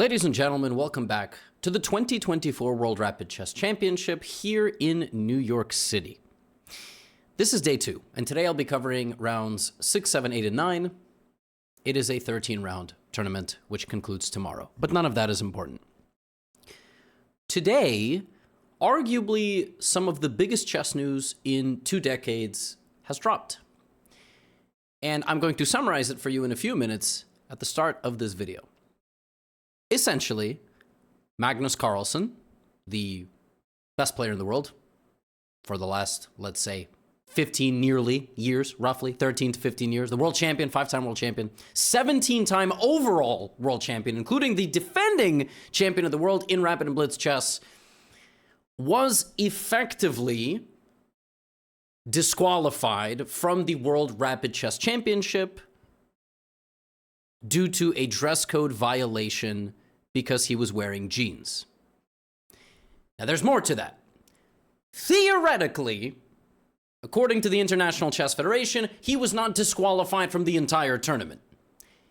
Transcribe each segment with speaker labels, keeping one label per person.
Speaker 1: Ladies and gentlemen, welcome back to the 2024 World Rapid Chess Championship here in New York City. This is day 2, and today I'll be covering rounds 6, 7, 8, and 9. It is a 13-round tournament, which concludes tomorrow, but none of that is important. Today, arguably some of the biggest chess news in 2 decades has dropped. And I'm going to summarize it for you in a few minutes at the start of this video. Essentially, Magnus Carlsen, the best player in the world for the last, let's say, 15 nearly years, roughly 13 to 15 years, the world champion, 5-time world champion, 17-time overall world champion, including the defending champion of the world in Rapid and Blitz chess, was effectively disqualified from the World Rapid Chess Championship due to a dress code violation because he was wearing jeans. Now, there's more to that. Theoretically, according to the International Chess Federation, he was not disqualified from the entire tournament.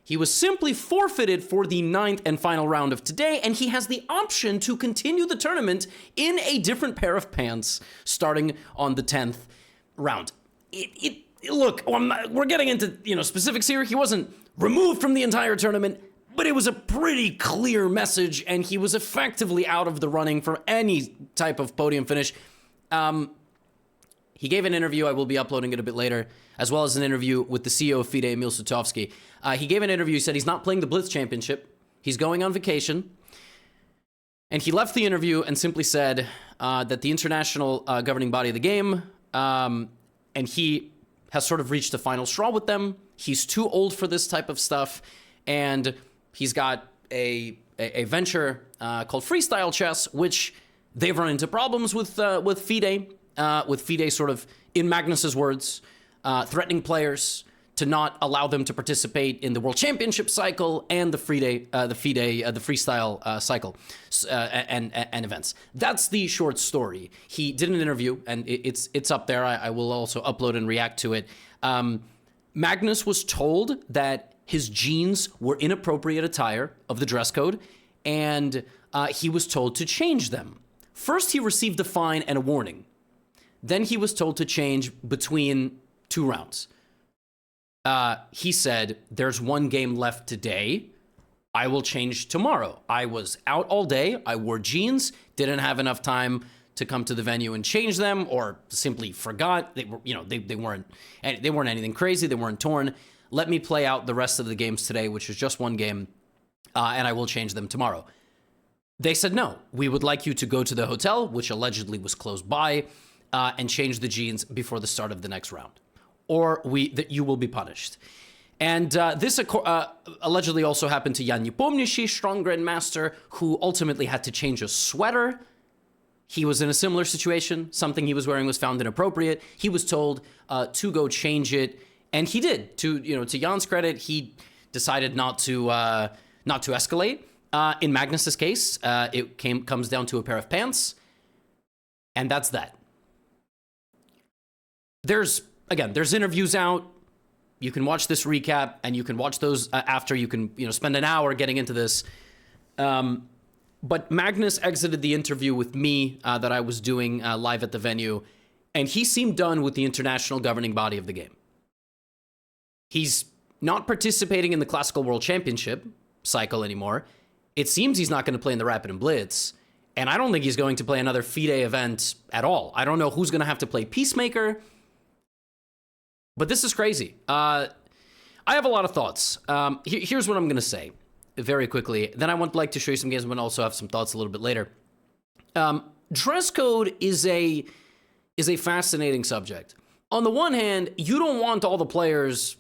Speaker 1: He was simply forfeited for the 9th and final round of today, and he has the option to continue the tournament in a different pair of pants starting on the 10th round. Look, we're getting into specifics here. He wasn't removed from the entire tournament, but it was a pretty clear message, and he was effectively out of the running for any type of podium finish. He gave an interview, I will be uploading it a bit later, as well as an interview with the CEO of FIDE, Emil Sutovsky. He gave an interview, he said he's not playing the Blitz Championship, he's going on vacation, and he left the interview and simply said that the international governing body of the game, and he has sort of reached a final straw with them. He's too old for this type of stuff, and he's got a venture called Freestyle Chess, which they've run into problems with FIDE sort of, in Magnus's words, threatening players to not allow them to participate in the World Championship cycle and the freestyle cycle and events. That's the short story. He did an interview, and it's up there. I will also upload and react to it. Magnus was told that his jeans were inappropriate attire of the dress code, and he was told to change them. First, he received a fine and a warning. Then he was told to change between 2 rounds. He said, there's 1 game left today. I will change tomorrow. I was out all day. I wore jeans, didn't have enough time to come to the venue and change them, or simply forgot. They were, they weren't anything crazy. They weren't torn. Let me play out the rest of the games today, which is just 1 game, and I will change them tomorrow. They said, no, we would like you to go to the hotel, which allegedly was close by, and change the jeans before the start of the next round, or you will be punished. And this allegedly also happened to Jan Nepomniachtchi, strong grandmaster, who ultimately had to change a sweater. He was in a similar situation. Something he was wearing was found inappropriate. He was told to go change it, and he did. To Jan's credit, he decided not to escalate. In Magnus's case, it comes down to a pair of pants, and that's that. There's interviews out. You can watch this recap, and you can watch those after. You can, spend an hour getting into this. But Magnus exited the interview with me that I was doing live at the venue, and he seemed done with the international governing body of the game. He's not participating in the Classical World Championship cycle anymore. It seems he's not going to play in the Rapid and Blitz, and I don't think he's going to play another FIDE event at all. I don't know who's going to have to play Peacemaker. But this is crazy. I have a lot of thoughts. Here's what I'm going to say very quickly. Then I would like to show you some games, but also have some thoughts a little bit later. Dress code is a fascinating subject. On the one hand, you don't want all the players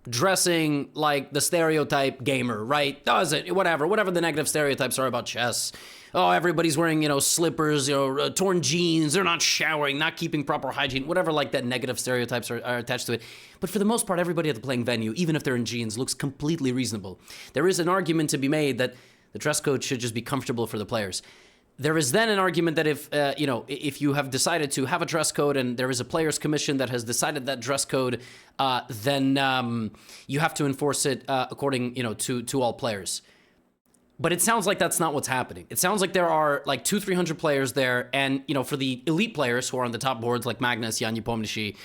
Speaker 1: dressing like the stereotype gamer, right? Whatever the negative stereotypes are about chess. Oh, everybody's wearing, slippers, torn jeans, they're not showering, not keeping proper hygiene, whatever like that negative stereotypes are attached to it. But for the most part, everybody at the playing venue, even if they're in jeans, looks completely reasonable. There is an argument to be made that the dress code should just be comfortable for the players. There is then an argument that if you have decided to have a dress code and there is a players' commission that has decided that dress code, then you have to enforce it according to all players. But it sounds like that's not what's happening. It sounds like there are like 200-300 players there, and for the elite players who are on the top boards like Magnus, Jan Nepomniachtchi,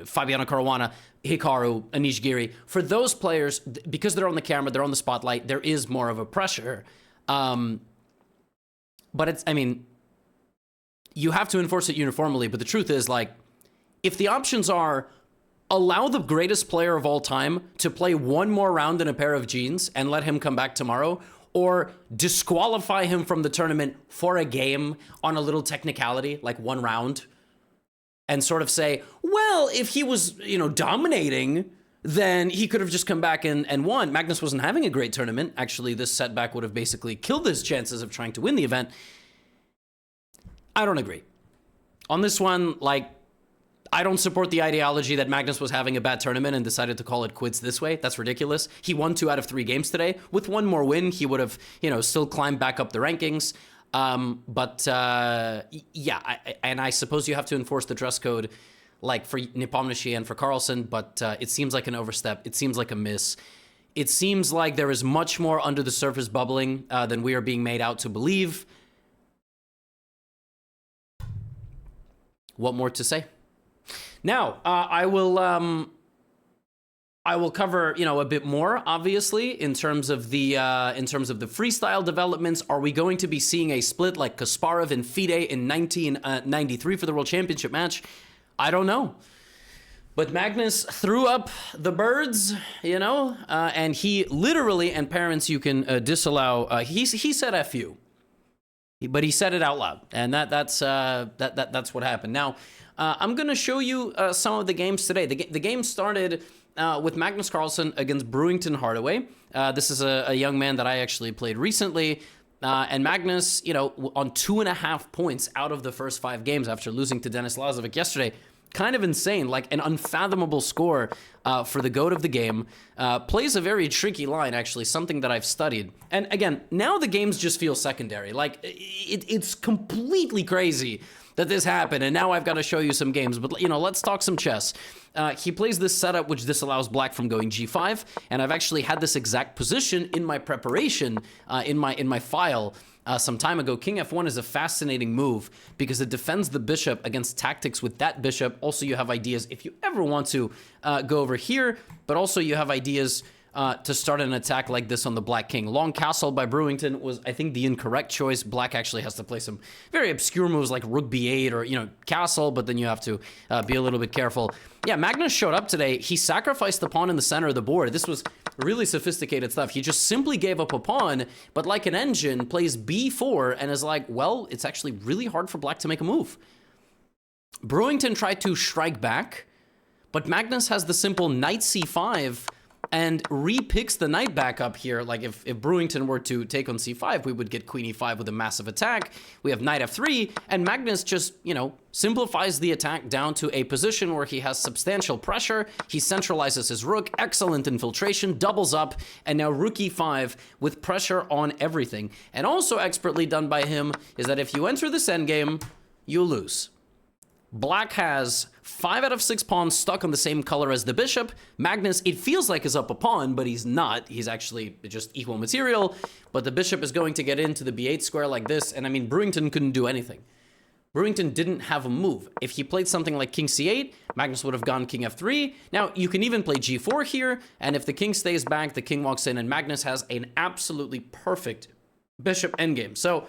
Speaker 1: Fabiano Caruana, Hikaru, Anish Giri, for those players, because they're on the camera, they're on the spotlight, there is more of a pressure. But you have to enforce it uniformly, but the truth is, like, if the options are allow the greatest player of all time to play one more round in a pair of jeans and let him come back tomorrow, or disqualify him from the tournament for a game on a little technicality, like one round, and sort of say, well, if he was, dominating, then he could have just come back and won. Magnus wasn't having a great tournament. Actually, this setback would have basically killed his chances of trying to win the event. I don't agree. On this one, like, I don't support the ideology that Magnus was having a bad tournament and decided to call it quits this way. That's ridiculous. He won 2 out of 3 games today. With one more win, he would have, still climbed back up the rankings. And I suppose you have to enforce the dress code, like for Nepomniachtchi and for Carlsen, but it seems like an overstep. It seems like a miss. It seems like there is much more under the surface bubbling than we are being made out to believe. What more to say? Now, I will cover, a bit more, obviously, in terms of the freestyle developments. Are we going to be seeing a split like Kasparov and FIDE in 1993 for the World Championship match? I don't know. But Magnus threw up the birds, and he literally, and parents, you can disallow, he said F you. But he said it out loud, and that's what happened. Now, I'm going to show you some of the games today. The game started with Magnus Carlsen against Brewington Hardaway. This is a young man that I actually played recently. And Magnus, on 2.5 points out of the first 5 games after losing to Denis Lazovic yesterday. Kind of insane, like an unfathomable score for the GOAT of the game. Plays a very tricky line, actually, something that I've studied. And again, now the games just feel secondary. Like, it's completely crazy that this happened, and now I've got to show you some games. But, let's talk some chess. He plays this setup which disallows black from going g5, and I've actually had this exact position in my preparation, in my file, some time ago. King f1 is a fascinating move because it defends the bishop against tactics with that bishop. Also, you have ideas if you ever want to go over here, but also you have ideas to start an attack like this on the black king. Long castle by Brewington was, I think, the incorrect choice. Black actually has to play some very obscure moves like rook b8 or, castle, but then you have to be a little bit careful. Yeah, Magnus showed up today. He sacrificed the pawn in the center of the board. This was really sophisticated stuff. He just simply gave up a pawn, but like an engine, plays b4 and is like, well, it's actually really hard for black to make a move. Brewington tried to strike back, but Magnus has the simple knight c5 and re-picks the knight back up here. Like if Brewington were to take on c5, we would get queen e5 with a massive attack. We have knight f3, and Magnus just, simplifies the attack down to a position where he has substantial pressure. He centralizes his rook, excellent infiltration, doubles up, and now rook e5 with pressure on everything. And also expertly done by him is that if you enter this endgame, you lose. Black has 5 out of 6 pawns stuck on the same color as the bishop. Magnus, it feels like, is up a pawn, but he's not. He's actually just equal material, but the bishop is going to get into the b8 square like this, and Brewington couldn't do anything. Brewington didn't have a move. If he played something like king c8, Magnus would have gone king f3. Now, you can even play g4 here, and if the king stays back, the king walks in, and Magnus has an absolutely perfect bishop endgame. So,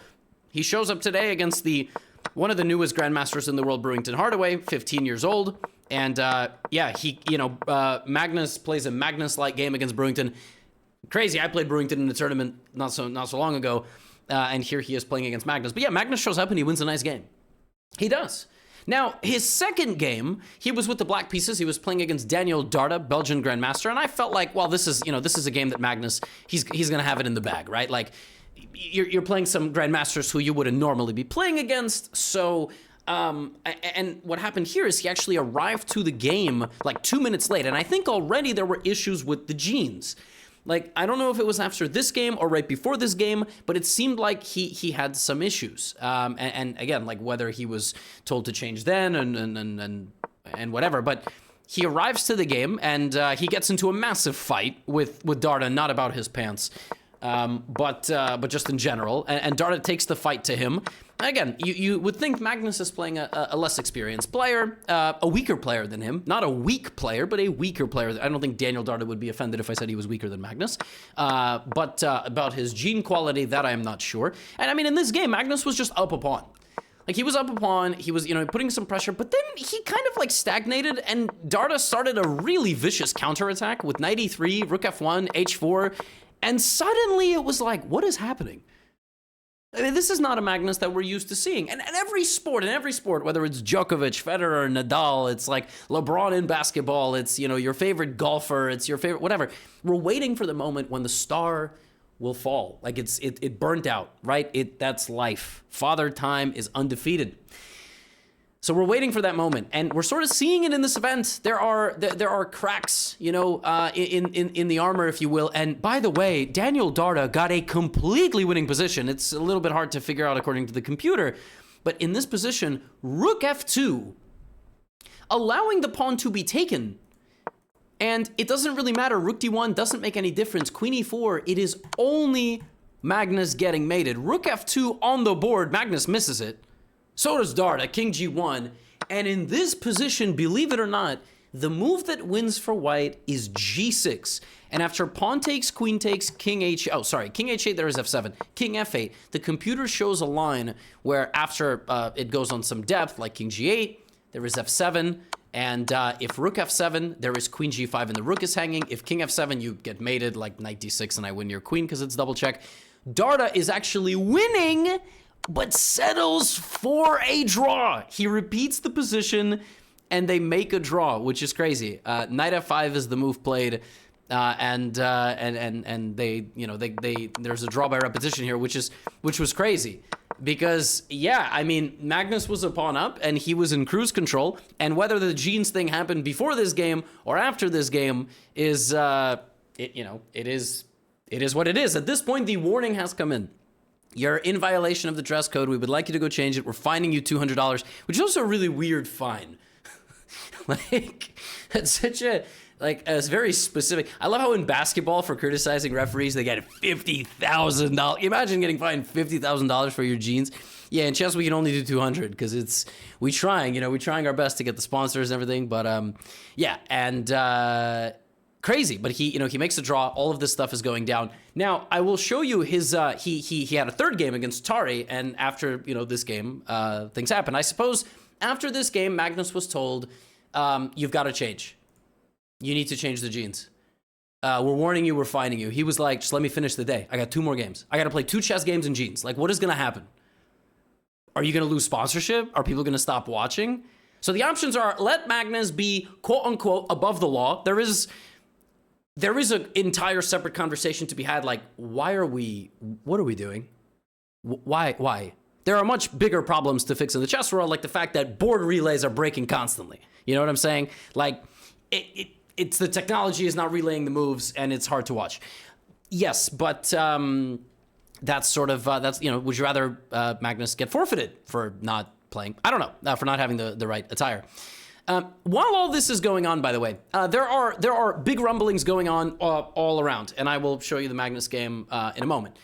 Speaker 1: he shows up today against one of the newest grandmasters in the world, Brewington Hardaway, 15 years old. And Magnus plays a Magnus-like game against Brewington. Crazy, I played Brewington in the tournament not so long ago, and here he is playing against Magnus. But yeah, Magnus shows up and he wins a nice game. He does. Now, his second game, he was with the black pieces. He was playing against Daniel Dardha, Belgian grandmaster, and I felt like, well, this is a game that Magnus, he's going to have it in the bag, right? Like, you're playing some grandmasters who you wouldn't normally be playing against. So, and what happened here is he actually arrived to the game like 2 minutes late. And I think already there were issues with the genes. Like, I don't know if it was after this game or right before this game, but it seemed like he had some issues. And again, like whether he was told to change then and whatever, but he arrives to the game and he gets into a massive fight with Dardha, not about his pants. but just in general. And Dardha takes the fight to him. Again, you would think Magnus is playing a less experienced player, a weaker player than him. Not a weak player, but a weaker player. I don't think Daniel Dardha would be offended if I said he was weaker than Magnus. But about his gene quality, that I am not sure. And I mean, in this game, Magnus was just up a pawn. Like, he was up a pawn, he was, putting some pressure, but then he kind of, like, stagnated, and Dardha started a really vicious counterattack with knight e3, rook f1, h4, and suddenly it was like, what is happening? I mean, this is not a Magnus that we're used to seeing. And in every sport, whether it's Djokovic, Federer, Nadal, it's like LeBron in basketball, it's, your favorite golfer, it's your favorite, whatever. We're waiting for the moment when the star will fall. Like, it burnt out, right? That's life. Father Time is undefeated. So we're waiting for that moment, and we're sort of seeing it in this event. There are cracks, in the armor, if you will. And by the way, Daniel Dardha got a completely winning position. It's a little bit hard to figure out according to the computer, but in this position, rook f2, allowing the pawn to be taken. And it doesn't really matter. Rook d1 doesn't make any difference. Queen e4, it is only Magnus getting mated. Rook f2 on the board, Magnus misses it. So does Dardha, king g1. And in this position, believe it or not, the move that wins for white is g6. And after pawn takes, queen takes, king h8, there is f7, king f8. The computer shows a line where after it goes on some depth, like king g8, there is f7. And if rook f7, there is queen g5 and the rook is hanging. If king f7, you get mated, like knight d6, and I win your queen because it's double check. Dardha is actually winning, but settles for a draw. He repeats the position, and they make a draw, which is crazy. Knight f5 is the move played, and they, there's a draw by repetition here, which was crazy. Because, yeah, I mean, Magnus was a pawn up, and he was in cruise control, and whether the genes thing happened before this game or after this game is, it is what it is. At this point, the warning has come in. You're in violation of the dress code. We would like you to go change it. We're fining you $200, which is also a really weird fine. Like, that's such a... Like, it's very specific. I love how in basketball, for criticizing referees, they get $50,000. Imagine getting fined $50,000 for your jeans. Yeah, in chess, we can only do 200 because we're trying our best to get the sponsors and everything. But, yeah, and crazy. But he makes a draw. All of this stuff is going down. Now, I will show you his, he had a third game against Tari. And after, this game, things happen. I suppose after this game, Magnus was told, you've got to change. You need to change the genes. We're warning you, we're fining you. He was like, just let me finish the day. I got 2 more games. I got to play 2 chess games in genes. Like, what is going to happen? Are you going to lose sponsorship? Are people going to stop watching? So the options are, let Magnus be, quote unquote, above the law. There is an entire separate conversation to be had, like, what are we doing? Why? There are much bigger problems to fix in the chess world, like the fact that board relays are breaking constantly. You know what I'm saying? Like, it's the technology is not relaying the moves, and it's hard to watch. Yes, but that's sort of, would you rather Magnus get forfeited for not playing? I don't know, for not having the right attire. While all this is going on, by the way, there are big rumblings going on all around, and I will show you the Magnus game in a moment.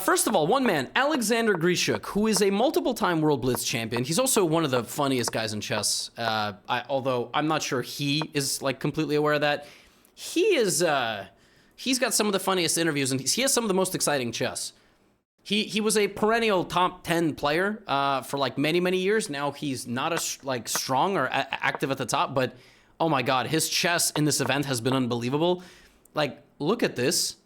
Speaker 1: First of all, one man, Alexander Grischuk, who is a multiple-time World Blitz champion. He's also one of the funniest guys in chess, although I'm not sure he is, like, completely aware of that. He's got some of the funniest interviews, and he has some of the most exciting chess. He was a perennial top 10 player for, like, many, many years. Now he's not as, like, strong or active at the top, but, oh my God, his chess in this event has been unbelievable. Like, look at this.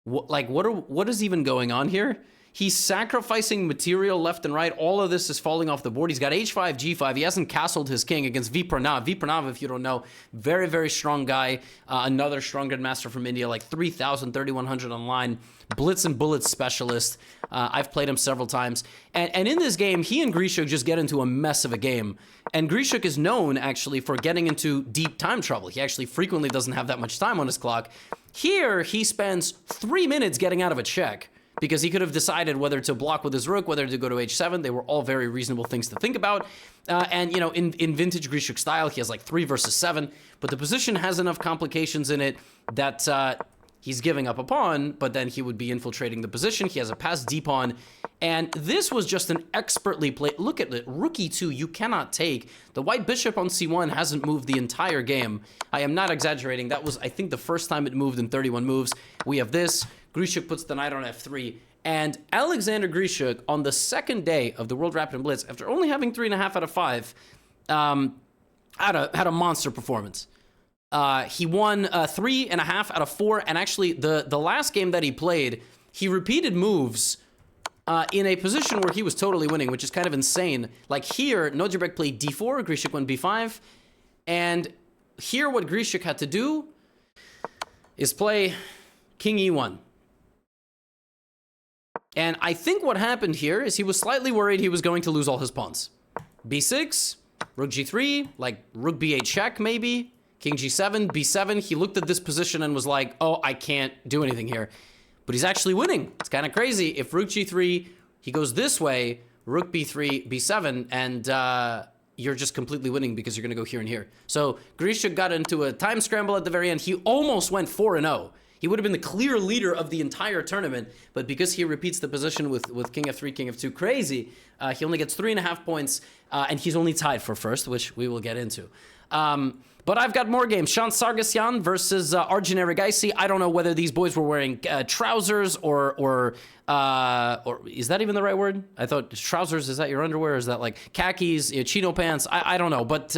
Speaker 1: What is even going on here? He's sacrificing material left and right. All of this is falling off the board. He's got h5, g5. He hasn't castled his king against V. Pranav. V. Pranav, if you don't know, very, very strong guy. Another strong grandmaster from India, like 3,000, 3,100 online. Blitz and bullets specialist. I've played him several times. And in this game, he and Grischuk just get into a mess of a game. And Grischuk is known, actually, for getting into deep time trouble. He actually frequently doesn't have that much time on his clock. Here, he spends 3 minutes getting out of a check because he could have decided whether to block with his rook, whether to go to h7. They were all very reasonable things to think about. And, in vintage Grischuk style, he has like 3 versus 7. But the position has enough complications in it that he's giving up a pawn, but then he would be infiltrating the position. He has a passed d-pawn, and this was just an expertly played... Look at it, rook e2, you cannot take. The white bishop on c1 hasn't moved the entire game. I am not exaggerating. That was, I think, the first time it moved in 31 moves. We have this. Grischuk puts the knight on f3, and Alexander Grischuk, on the second day of the World Rapid and Blitz, after only having 3.5 out of 5, had a monster performance. He won 3.5 out of 4, and actually the last game that he played, he repeated moves in a position where he was totally winning, which is kind of insane. Like here, Naroditsky played d4, Grischuk went b5, and here what Grischuk had to do is play king e1. And I think what happened here is he was slightly worried he was going to lose all his pawns. b6, rook g3, like rook b8 check maybe, king g7, b7. He looked at this position and was like, oh, I can't do anything here. But he's actually winning. It's kind of crazy. If rook g3, he goes this way, rook b3, b7, and you're just completely winning because you're going to go here and here. So Grischuk got into a time scramble at the very end. He almost went 4-0. He would have been the clear leader of the entire tournament, but because he repeats the position with king f3, king f2, crazy, he only gets 3.5 points, and he's only tied for first, which we will get into. But I've got more games. Shan Sargsyan versus Arjun Erigaisi. I don't know whether these boys were wearing trousers or is that even the right word? I thought trousers, is that your underwear? Is that like khakis, chino pants? I don't know. But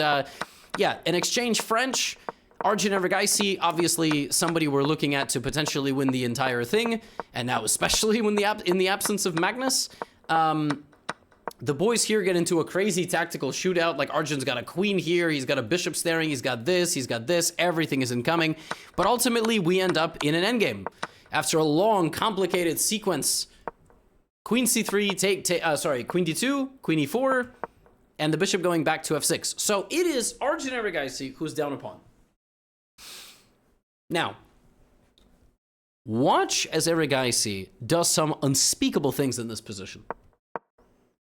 Speaker 1: yeah, in exchange French, Arjun Erigaisi, obviously somebody we're looking at to potentially win the entire thing, and now especially when in the absence of Magnus. The boys here get into a crazy tactical shootout. Like Arjun's got a queen here, he's got a bishop staring, he's got this, everything is incoming. But ultimately, we end up in an endgame. After a long, complicated sequence, queen c3, queen d2, queen e4, and the bishop going back to f6. So it is Arjun Erigaisi who's down a pawn. Now, watch as Erigaisi does some unspeakable things in this position.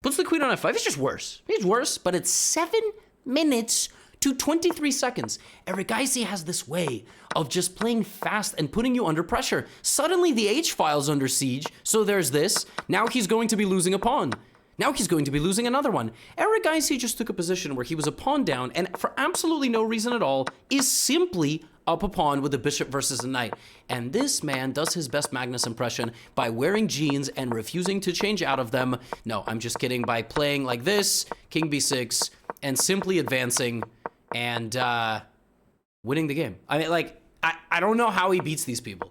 Speaker 1: Puts the queen on f5. It's just worse. It's worse, but it's 7 minutes to 23 seconds. Erigaisi has this way of just playing fast and putting you under pressure. Suddenly the h-file's under siege, so there's this. Now he's going to be losing a pawn. Now he's going to be losing another one. Erigaisi just took a position where he was a pawn down, and for absolutely no reason at all, is simply up a pawn with a bishop versus a knight. And this man does his best Magnus impression by wearing jeans and refusing to change out of them. No, I'm just kidding. By playing like this, king b6, and simply advancing and winning the game. I mean, like, I don't know how he beats these people.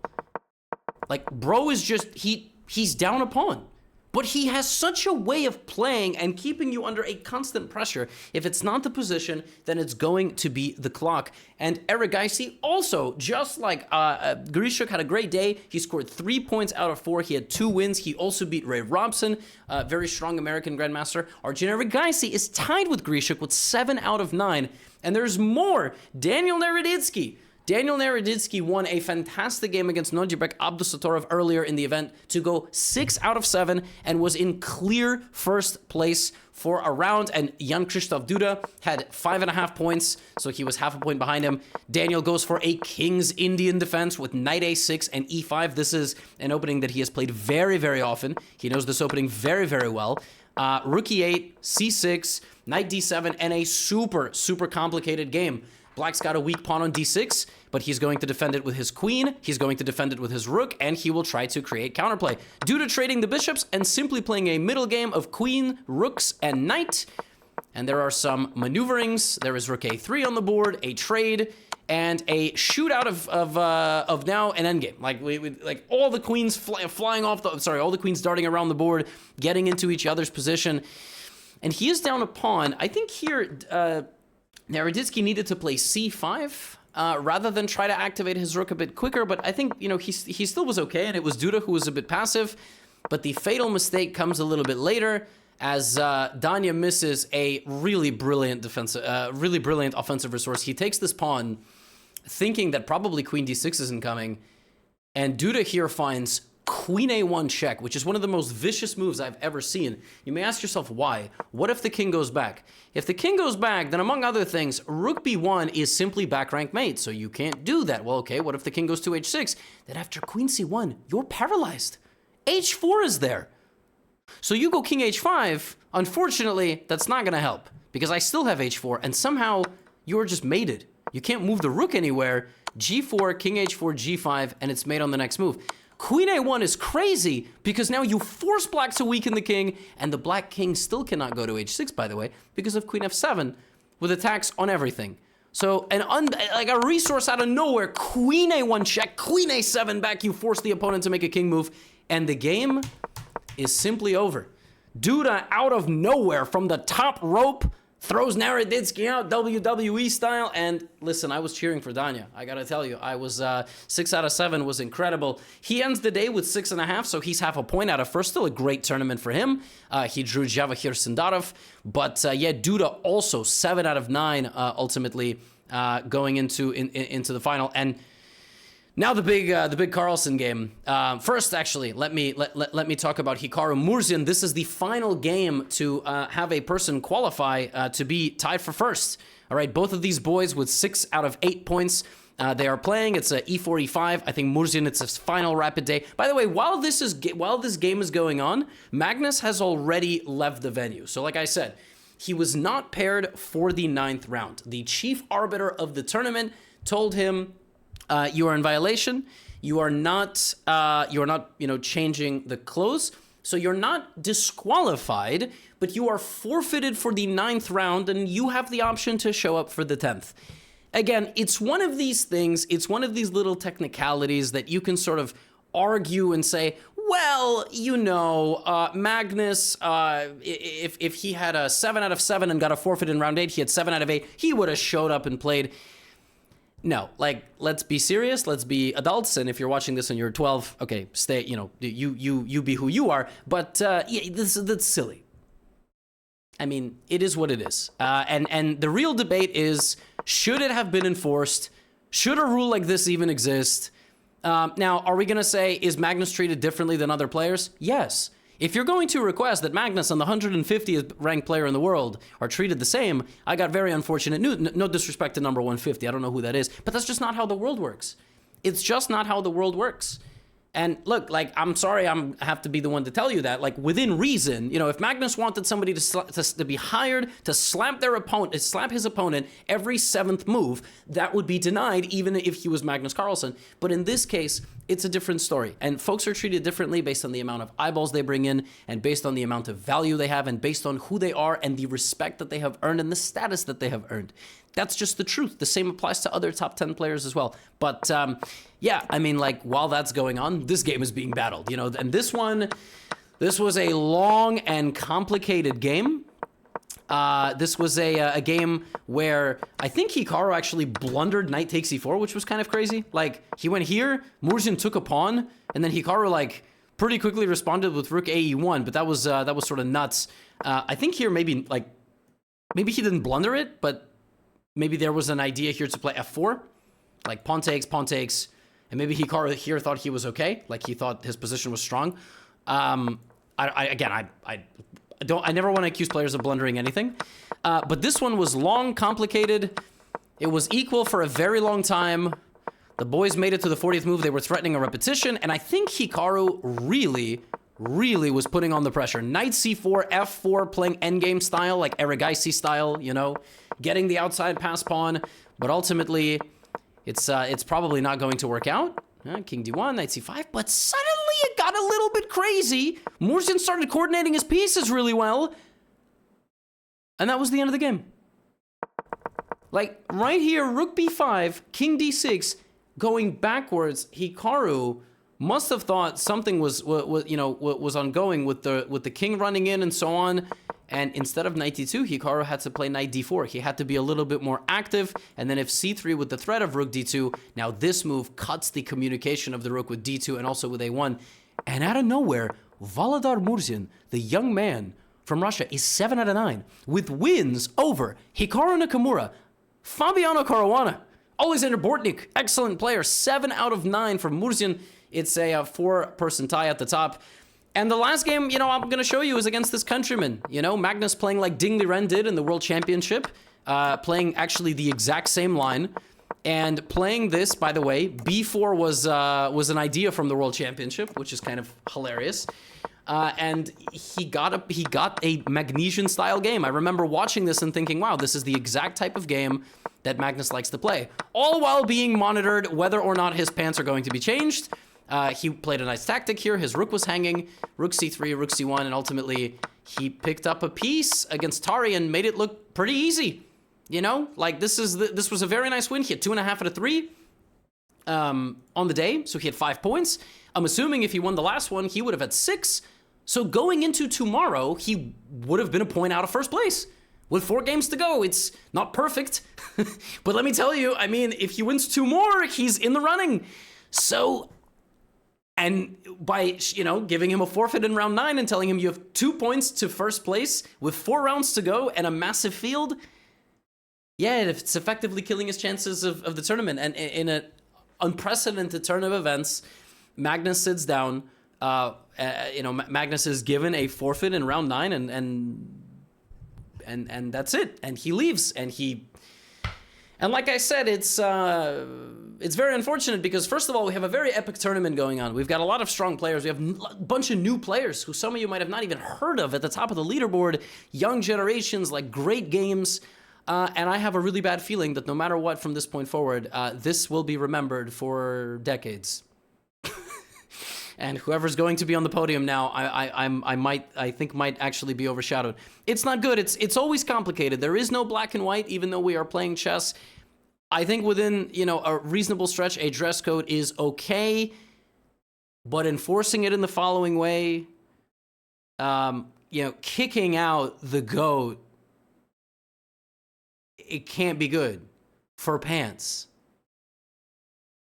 Speaker 1: Like, bro is just, he's down a pawn. But he has such a way of playing and keeping you under a constant pressure. If it's not the position, then it's going to be the clock. And Erigaisi also, just like Grischuk, had a great day. He scored 3 points out of 4. He had 2 wins. He also beat Ray Robson, very strong American grandmaster. Arjun Erigaisi is tied with Grischuk with 7 out of 9. And there's more. Daniel Naroditsky won a fantastic game against Nojibek Abdusatorov earlier in the event to go 6 out of 7 and was in clear first place for a round. And Jan-Krzysztof Duda had 5.5 points, so he was half a point behind him. Daniel goes for a King's Indian defense with knight a6 and e5. This is an opening that he has played very, very often. He knows this opening very, very well. Rook e8, c6, knight d7, and a super, super complicated game. Black's got a weak pawn on d6, but he's going to defend it with his queen, he's going to defend it with his rook, and he will try to create counterplay. Duda trading the bishops and simply playing a middle game of queen, rooks, and knight. And there are some maneuverings. There is rook a3 on the board, a trade, and a shootout of now an endgame. Like like all the queens flying off all the queens darting around the board, getting into each other's position. And he is down a pawn. I think here Naroditsky needed to play c5 rather than try to activate his rook a bit quicker, but I think, you know, he still was okay, and it was Duda who was a bit passive. But the fatal mistake comes a little bit later as Danya misses a really brilliant offensive resource. He takes this pawn thinking that probably queen d6 isn't coming, and Duda here finds queen a1 check, which is one of the most vicious moves I've ever seen. You may ask yourself why. What if the king goes back? If the king goes back, then among other things, rook b1 is simply back rank mate, so you can't do that. Well, okay, what if the king goes to h6? Then after queen c1, you're paralyzed. h4 is there. So you go king h5. Unfortunately, that's not going to help, because I still have h4, and somehow you're just mated. You can't move the rook anywhere. g4, king h4, g5, and it's mate on the next move. Queen a1 is crazy, because now you force black to weaken the king, and the black king still cannot go to h6, by the way, because of queen f7, with attacks on everything. So, like a resource out of nowhere, queen a1 check, queen a7 back, you force the opponent to make a king move, and the game is simply over. Duda, out of nowhere, from the top rope, throws Naroditsky out, WWE style, and listen, I was cheering for Danya. I gotta tell you, I was 6 out of 7 was incredible. He ends the day with 6.5, so he's half a point out of first. Still a great tournament for him. He drew Javahir Sindarov, but yeah, Duda also 7 out of 9 ultimately going into the final. And now the big Carlsen game. First, actually, let me talk about Hikaru Murzin. This is the final game to have a person qualify to be tied for first. All right, both of these boys with 6 out of 8 points. They are playing. It's a e4, e5. I think Murzin, it's his final rapid day. By the way, while this game is going on, Magnus has already left the venue. So like I said, he was not paired for the 9th round. The chief arbiter of the tournament told him, you are in violation. You are not, changing the clothes. So you're not disqualified, but you are forfeited for the 9th round, and you have the option to show up for the 10th. Again, it's one of these things. It's one of these little technicalities that you can sort of argue and say, well, Magnus, if he had a 7 out of 7 and got a forfeit in round 8, he had 7 out of 8, he would have showed up and played. No, like, let's be serious, let's be adults, and if you're watching this and you're 12, okay, stay, you be who you are, but yeah, that's silly. I mean, it is what it is. And the real debate is, should it have been enforced? Should a rule like this even exist? Now, are we going to say, is Magnus treated differently than other players? Yes. If you're going to request that Magnus and the 150th ranked player in the world are treated the same, I got very unfortunate news. No disrespect to number 150. I don't know who that is, but that's just not how the world works. It's just not how the world works. And look, like, I'm sorry I have to be the one to tell you that, like, within reason, if Magnus wanted somebody to be hired to slap his opponent every 7th move, that would be denied even if he was Magnus Carlsen. But in this case, it's a different story. And folks are treated differently based on the amount of eyeballs they bring in, and based on the amount of value they have, and based on who they are, and the respect that they have earned, and the status that they have earned. That's just the truth. The same applies to other top 10 players as well. But yeah, I mean, like, while that's going on, this game is being battled, and this was a long and complicated game. This was a game where I think Hikaru actually blundered knight takes e4, which was kind of crazy. Like, he went here, Murzin took a pawn, and then Hikaru, like, pretty quickly responded with rook ae1, but that was sort of nuts. I think here maybe he didn't blunder it, but maybe there was an idea here to play f4, like pawn takes, and maybe Hikaru here thought he was okay, like he thought his position was strong. I never want to accuse players of blundering anything, but this one was long, complicated. It was equal for a very long time. The boys made it to the 40th move. They were threatening a repetition, and I think Hikaru really was putting on the pressure. Knight c4, f4, playing endgame style, like Erigaisi style, getting the outside pass pawn, but ultimately, it's probably not going to work out. King d1, knight c5, but suddenly it got a little bit crazy. Murzin started coordinating his pieces really well, and that was the end of the game. Like, right here, rook b5, king d6, going backwards, Hikaru must have thought something was ongoing with the king running in and so on. And instead of knight d2, Hikaru had to play knight d4. He had to be a little bit more active. And then if c3 with the threat of rook d2, now this move cuts the communication of the rook with d2 and also with a1. And out of nowhere, Volodar Murzin, the young man from Russia, is 7 out of 9 with wins over Hikaru Nakamura, Fabiano Caruana, Alexander Bortnik, excellent player, 7 out of 9 for Murzin. It's a four-person tie at the top. And the last game, you know, I'm going to show you is against this countryman. You know, Magnus playing like Ding Liren did in the World Championship, playing actually the exact same line. And playing this, by the way, B4 was an idea from the World Championship, which is kind of hilarious. And he got a Magnesian-style game. I remember watching this and thinking, wow, this is the exact type of game that Magnus likes to play. All while being monitored whether or not his pants are going to be changed. He played a nice tactic here. His rook was hanging, rook c3, rook c1, and ultimately he picked up a piece against Tari and made it look pretty easy. You know, like this was a very nice win. He had 2.5 out of 3 on the day, so he had 5 points. I'm assuming if he won the last one, he would have had 6. So going into tomorrow, he would have been a point out of first place. With 4 games to go, it's not perfect. But let me tell you, I mean, if he wins 2 more, he's in the running. So, and by, you know, giving him a forfeit in round 9 and telling him you have 2 points to first place with 4 rounds to go and a massive field, yeah, it's effectively killing his chances of the tournament. And in an unprecedented turn of events, Magnus sits down. You know, Magnus is given a forfeit in round 9, and that's it. And he leaves. And like I said, it's very unfortunate because first of all, we have a very epic tournament going on. We've got a lot of strong players. We have a bunch of new players who some of you might have not even heard of at the top of the leaderboard. Young generations, like great games. And I have a really bad feeling that no matter what from this point forward, this will be remembered for decades. And whoever's going to be on the podium now, I think might actually be overshadowed. It's not good. It's always complicated. There is no black and white, even though we are playing chess. I think within, you know, a reasonable stretch, a dress code is okay, but enforcing it in the following way, you know, kicking out the GOAT, it can't be good for pants.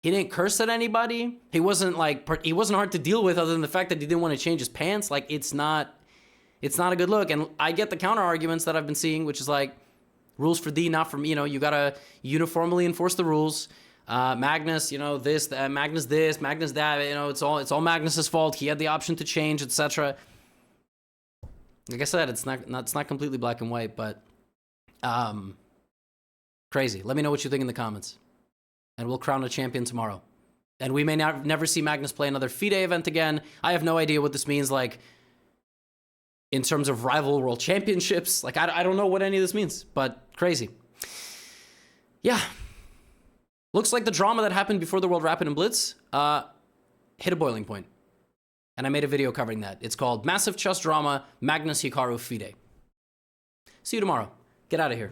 Speaker 1: He didn't curse at anybody. He wasn't hard to deal with other than the fact that he didn't want to change his pants. Like, it's not a good look. And I get the counter arguments that I've been seeing, which is like, rules for thee, not for me. You know, you gotta uniformly enforce the rules. Magnus, you know, Magnus this, Magnus that. You know, it's all Magnus's fault. He had the option to change, etc. Like I said, it's not completely black and white, but crazy. Let me know what you think in the comments. And we'll crown a champion tomorrow. And we may never see Magnus play another FIDE event again. I have no idea what this means, like, in terms of rival world championships. Like, I don't know what any of this means, but crazy. Yeah. Looks like the drama that happened before the World Rapid and Blitz hit a boiling point. And I made a video covering that. It's called Massive Chess Drama, Magnus Hikaru FIDE. See you tomorrow. Get out of here.